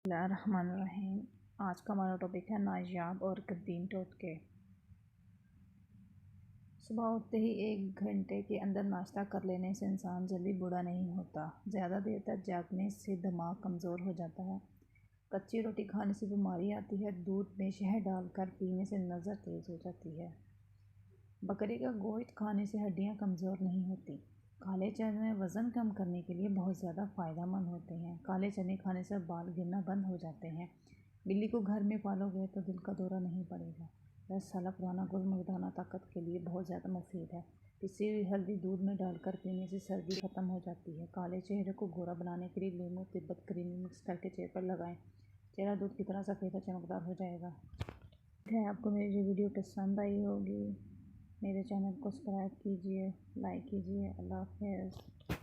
बिस्मिल्लाहिर्रहमानिर्रहीम। आज का हमारा टॉपिक है नायाब और कदीम टोटके। सुबह उठते ही 1 घंटे के अंदर नाश्ता कर लेने से इंसान जल्दी बूढ़ा नहीं होता। ज़्यादा देर तक जागने से दिमाग कमज़ोर हो जाता है। कच्ची रोटी खाने से बीमारी आती है। दूध में शहद डालकर पीने से नज़र तेज़ हो जाती है। बकरी का गोश्त खाने से हड्डियाँ कमज़ोर नहीं होती। काले चने वज़न कम करने के लिए बहुत ज़्यादा फ़ायदेमंद होते हैं। काले चने खाने से बाल गिरना बंद हो जाते हैं। बिल्ली को घर में पालोगे तो दिल का दौरा नहीं पड़ेगा। 10 साल पुराना गुड़ मर्दाना ताकत के लिए बहुत ज़्यादा मुफीद है। पिसी हुई हल्दी दूध में डालकर पीने से सर्दी ख़त्म हो जाती है। काले चेहरे को गोरा बनाने के लिए लीमू तिब्बत क्रीमी मिक्स करके चेहरे पर लगाएं। चेहरा दूध की तरह सफ़ेद और चमकदार हो जाएगा। है आपको मेरी जो वीडियो पसंद आई होगी, मेरे चैनल को सब्सक्राइब कीजिए, लाइक कीजिए। अल्लाह हाफ़िज़।